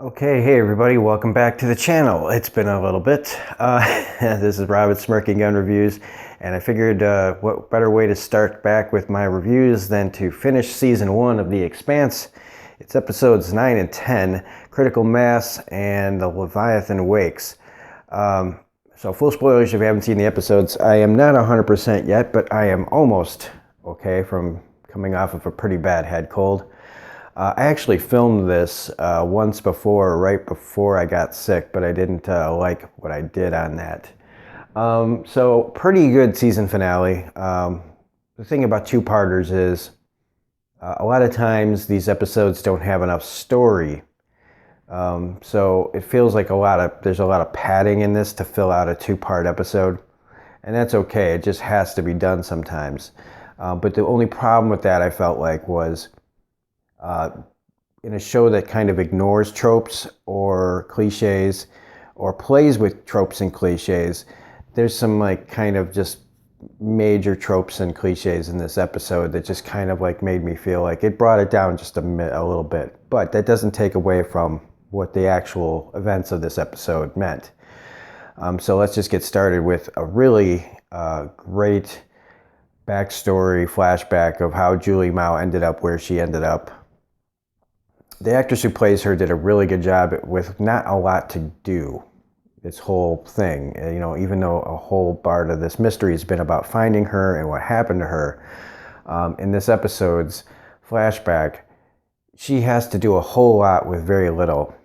Okay, hey everybody, welcome back to the channel. It's been a little bit. This is Rob at Smirking Gun Reviews, and I figured what better way to start back with my reviews than to finish season 1 of The Expanse. It's episodes 9 and 10, Critical Mass and the Leviathan Wakes. So full spoilers if you haven't seen the episodes. I am not 100% yet, but I am almost okay from coming off of a pretty bad head cold. I actually filmed this once before, right before I got sick, but I didn't like what I did on that. So pretty good season finale. The thing about two-parters is a lot of times these episodes don't have enough story. So it feels like there's a lot of padding in this to fill out a two-part episode. And that's okay, it just has to be done sometimes. But the only problem with that I felt like was in a show that kind of ignores tropes or cliches or plays with tropes and cliches, there's some like kind of just major tropes and cliches in this episode that just kind of like made me feel like it brought it down just a little bit. But that doesn't take away from what the actual events of this episode meant. So let's just get started with a really great backstory flashback of how Julie Mao ended up where she ended up. The actress who plays her did a really good job with not a lot to do. This whole thing, even though a whole part of this mystery has been about finding her and what happened to her, in this episode's flashback, she has to do a whole lot with very little.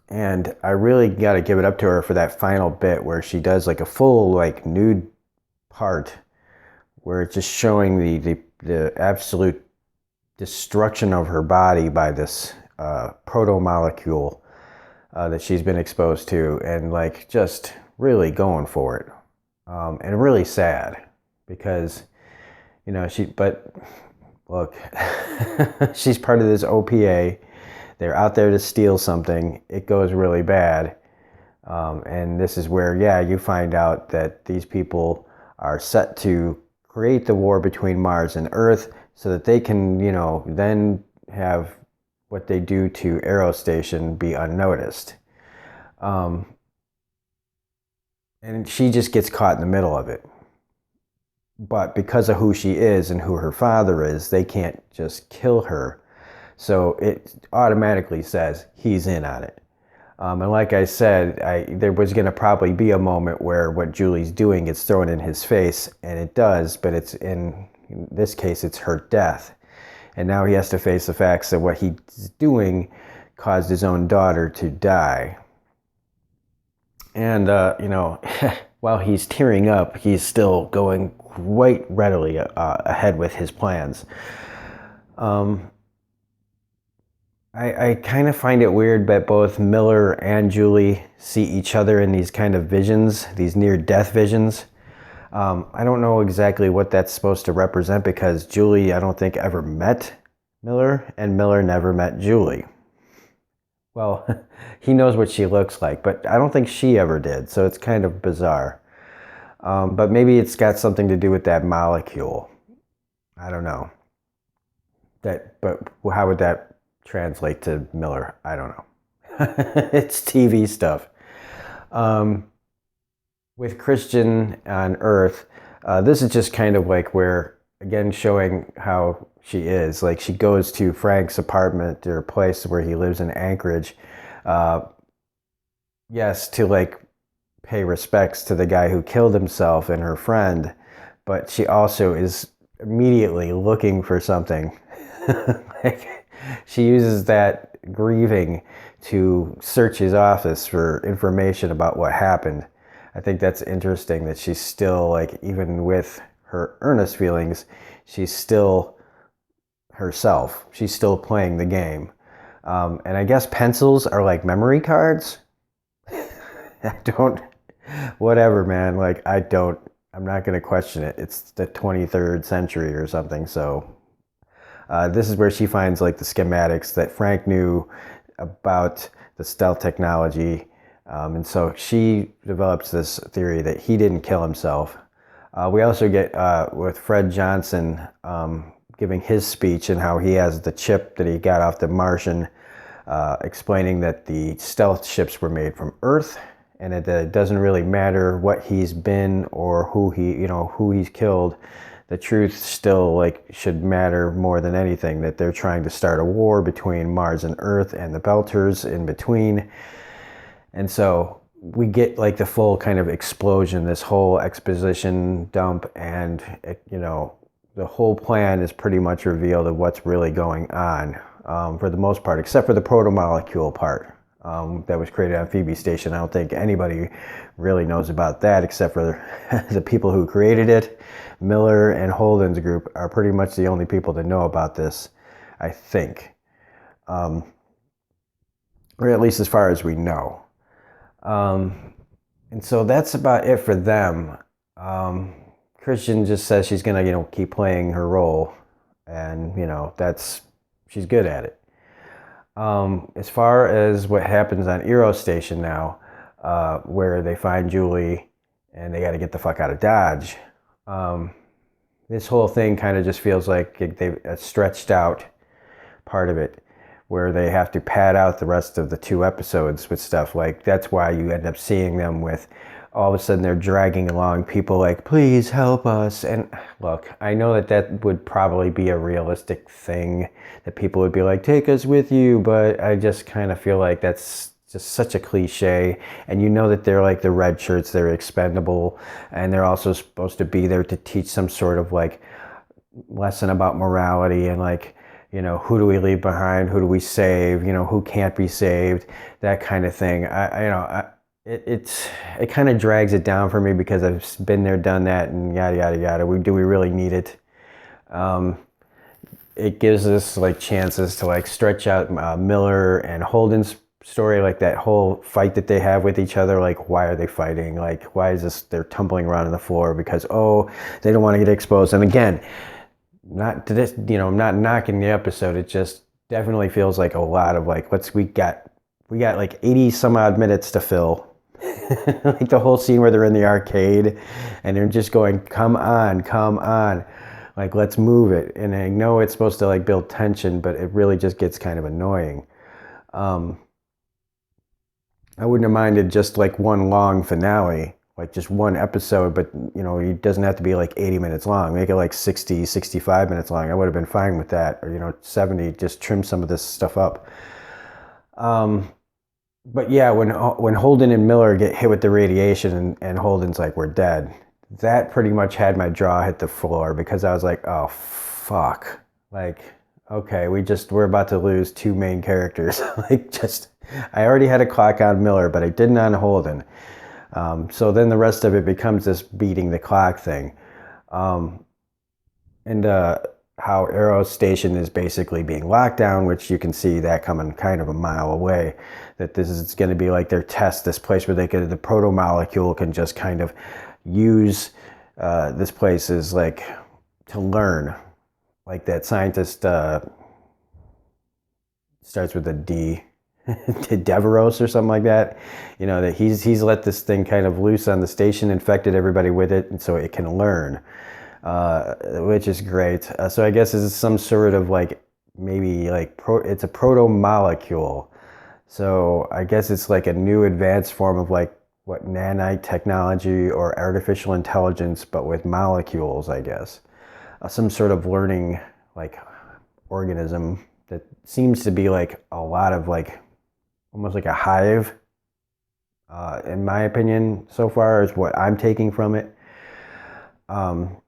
And I really got to give it up to her for that final bit where she does like a full like nude part where it's just showing the absolute destruction of her body by this proto-molecule that she's been exposed to, and like just really going for it, and really sad because but look, she's part of this OPA. They're out there to steal something. It goes really bad, and this is where you find out that these people are set to create the war between Mars and Earth so that they can, then have what they do to Aero Station be unnoticed. And she just gets caught in the middle of it. But because of who she is and who her father is, they can't just kill her. So it automatically says he's in on it. And like I said, there was going to probably be a moment where what Julie's doing gets thrown in his face, and it does, but in this case, it's her death. And now he has to face the facts that what he's doing caused his own daughter to die. And, while he's tearing up, he's still going quite readily ahead with his plans. I kind of find it weird that both Miller and Julie see each other in these kind of visions, these near-death visions. I don't know exactly what that's supposed to represent because Julie, I don't think, ever met Miller, and Miller never met Julie. Well, he knows what she looks like, but I don't think she ever did, so it's kind of bizarre. But maybe it's got something to do with that molecule. I don't know. But how would that translate to Miller? I don't know. It's TV stuff. With Christian on Earth, this is just kind of like where, again, showing how she is. Like, she goes to Frank's apartment or place where he lives in Anchorage. Yes, to like pay respects to the guy who killed himself and her friend, but she also is immediately looking for something. Like, she uses that grieving to search his office for information about what happened. I think that's interesting that she's still, like, even with her earnest feelings, she's still herself. She's still playing the game. And I guess pencils are like memory cards. Whatever, man. Like, I'm not going to question it. It's the 23rd century or something, so this is where she finds like the schematics that Frank knew about the stealth technology, and so she develops this theory that he didn't kill himself. We also get with Fred Johnson giving his speech and how he has the chip that he got off the Martian explaining that the stealth ships were made from Earth, and that it doesn't really matter what he's been or who he's killed. The truth still like should matter more than anything, that they're trying to start a war between Mars and Earth and the Belters in between. And so we get like the full kind of explosion, this whole exposition dump, and the whole plan is pretty much revealed of what's really going on, for the most part, except for the proto-molecule part that was created on Phoebe Station. I don't think anybody really knows about that except for the people who created it. Miller and Holden's group are pretty much the only people that know about this, I think. Or at least as far as we know. And so that's about it for them. Christian just says she's gonna, keep playing her role, and she's good at it. As far as what happens on Eero Station now, where they find Julie and they got to get the fuck out of Dodge, this whole thing kind of just feels like they've stretched out part of it, where they have to pad out the rest of the 2 episodes with stuff. Like, that's why you end up seeing them with, all of a sudden they're dragging along people like, please help us. And look, I know that would probably be a realistic thing, that people would be like, take us with you, but I just kind of feel like that's just such a cliche. And that they're like the red shirts, they're expendable, and they're also supposed to be there to teach some sort of like lesson about morality and like, who do we leave behind? Who do we save? Who can't be saved? That kind of thing. It kind of drags it down for me, because I've been there, done that, and yada, yada, yada. Do we really need it? It gives us like chances to like stretch out Miller and Holden's story, like that whole fight that they have with each other. Like, why are they fighting? Like, why is this? They're tumbling around on the floor because, they don't want to get exposed. And again, not to this, not knocking the episode. It just definitely feels like a lot of like, we got like 80 some odd minutes to fill. Like the whole scene where they're in the arcade and they're just going, come on. Like, let's move it. And I know it's supposed to like build tension, but it really just gets kind of annoying. I wouldn't have minded just like one long finale, like just one episode, but it doesn't have to be like 80 minutes long. Make it like 60, 65 minutes long. I would have been fine with that. Or 70, just trim some of this stuff up. But yeah, when Holden and Miller get hit with the radiation and Holden's like, we're dead, that pretty much had my jaw hit the floor, because I was like, oh fuck. Like, okay, we're about to lose 2 main characters. I already had a clock on Miller, but I didn't on Holden. So then the rest of it becomes this beating the clock thing. And how Eero Station is basically being locked down, which you can see that coming kind of a mile away, that this is going to be like their test, this place where the proto-molecule can just kind of use this place as like to learn. Like that scientist starts with a D, Deveros or something like that. That he's let this thing kind of loose on the station, infected everybody with it, and so it can learn, which is great. So I guess this is some sort of like, maybe like it's a proto-molecule. So I guess it's like a new advanced form of like what nanite technology or artificial intelligence, but with molecules, I guess. Some sort of learning like organism that seems to be like a lot of like almost like a hive, in my opinion, so far, is what I'm taking from it. And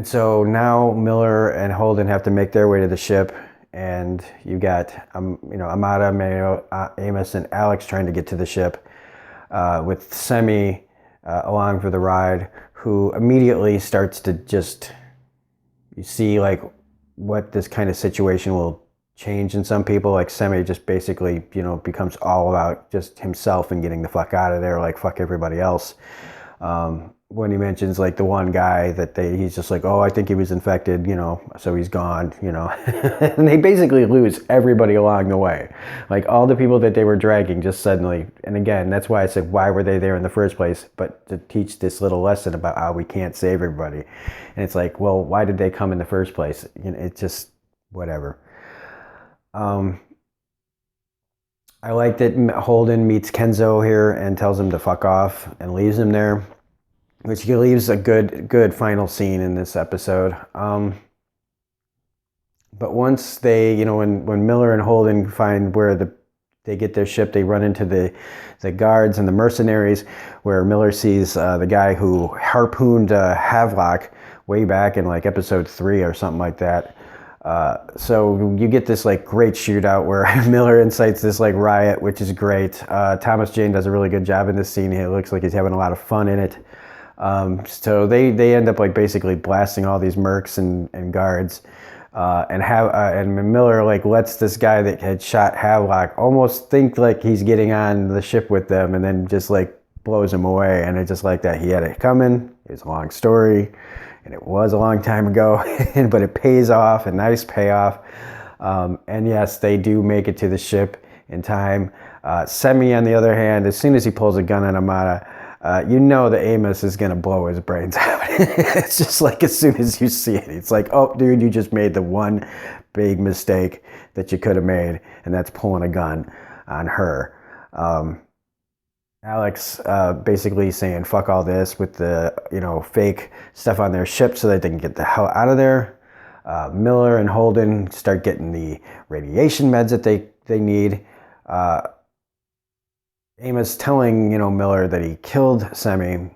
so now Miller and Holden have to make their way to the ship, and you got Amada, Mayo, Amos, and Alex trying to get to the ship, with Semi along for the ride, who immediately starts to just, you see like what this kind of situation will change in some people. Like Semi just basically, becomes all about just himself and getting the fuck out of there, like fuck everybody else. When he mentions like the one guy that he's just like, oh, I think he was infected, so he's gone, and they basically lose everybody along the way. Like all the people that they were dragging just suddenly, and again, that's why I said, why were they there in the first place? But to teach this little lesson about how we can't save everybody. And it's like, well, why did they come in the first place? It's just whatever. I like that Holden meets Kenzo here and tells him to fuck off and leaves him there, which leaves a good final scene in this episode. But once they, when Miller and Holden find where they get their ship, they run into the guards and the mercenaries, where Miller sees the guy who harpooned Havelock way back in like episode 3 or something like that. So you get this like great shootout where Miller incites this like riot, which is great. Thomas Jane does a really good job in this scene. It looks like he's having a lot of fun in it. So they end up like basically blasting all these mercs and guards. And Miller like lets this guy that had shot Havelock almost think like he's getting on the ship with them, and then just like blows him away. And it's just like that. He had it coming. It was a long story, and it was a long time ago, but it pays off, a nice payoff. And yes, they do make it to the ship in time. Semi, on the other hand, as soon as he pulls a gun on Amata, you know that Amos is going to blow his brains out. It's just like as soon as you see it, it's like, oh, dude, you just made the one big mistake that you could have made, and that's pulling a gun on her. Alex basically saying, fuck all this with the, fake stuff on their ship so that they can get the hell out of there. Miller and Holden start getting the radiation meds that they need. Amos telling, Miller that he killed Semi.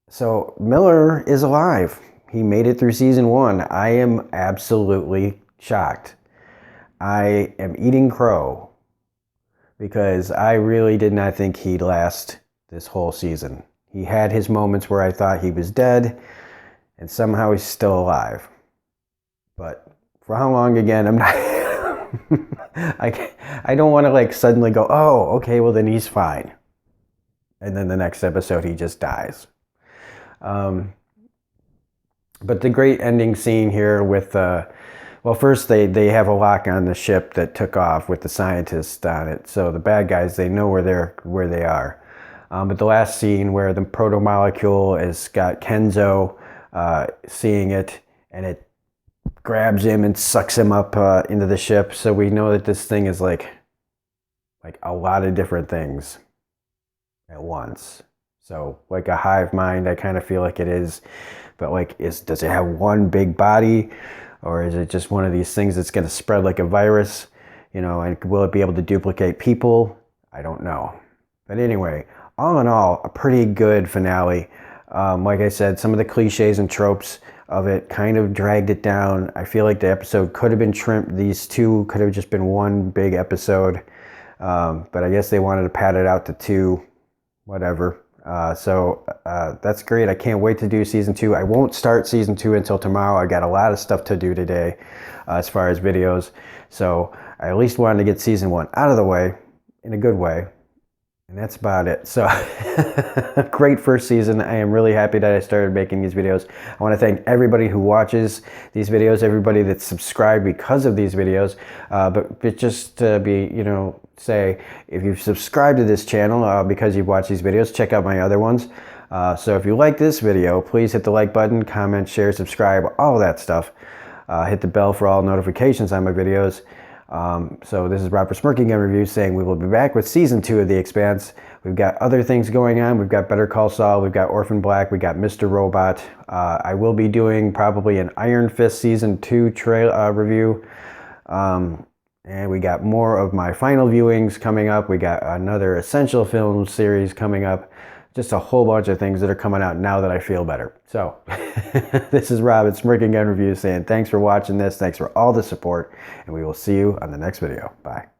So Miller is alive. He made it through season 1. I am absolutely shocked. I am eating crow because I really did not think he'd last this whole season. He had his moments where I thought he was dead, and somehow he's still alive. But for how long again, I'm not... I don't want to like suddenly go, oh, okay, well then he's fine. And then the next episode he just dies. But the great ending scene here with, well, first they have a lock on the ship that took off with the scientists on it. So the bad guys, they know where they are. But the last scene where the proto-molecule has got Kenzo seeing it, and it grabs him and sucks him up into the ship. So we know that this thing is like a lot of different things at once. So like a hive mind, I kind of feel like it is. But like, does it have one big body, or is it just one of these things that's going to spread like a virus? And will it be able to duplicate people? I don't know. But anyway, all in all, a pretty good finale. Like I said, some of the cliches and tropes of it kind of dragged it down. I feel like the episode could have been trimmed. These two could have just been one big episode. But I guess they wanted to pad it out to 2, whatever. So that's great. I can't wait to do season 2. I won't start season 2 until tomorrow. I got a lot of stuff to do today as far as videos. So I at least wanted to get season 1 out of the way in a good way. And that's about it. So great first season. I am really happy that I started making these videos. I want to thank everybody who watches these videos, everybody that's subscribed because of these videos. But just to say, if you've subscribed to this channel because you've watched these videos, check out my other ones. So if you like this video, please hit the like button, comment, share, subscribe, all of that stuff. Hit the bell for all notifications on my videos. So this is Robert Smirking Gun Reviews saying we will be back with season 2 of The Expanse. We've got other things going on. We've got Better Call Saul. We've got Orphan Black. We got Mr. Robot. I will be doing probably an Iron Fist season 2 review. And we got more of my final viewings coming up. We got another Essential Film series coming up. Just a whole bunch of things that are coming out now that I feel better. So this is Rob at Smirking Gun Reviews saying thanks for watching this. Thanks for all the support. And we will see you on the next video. Bye.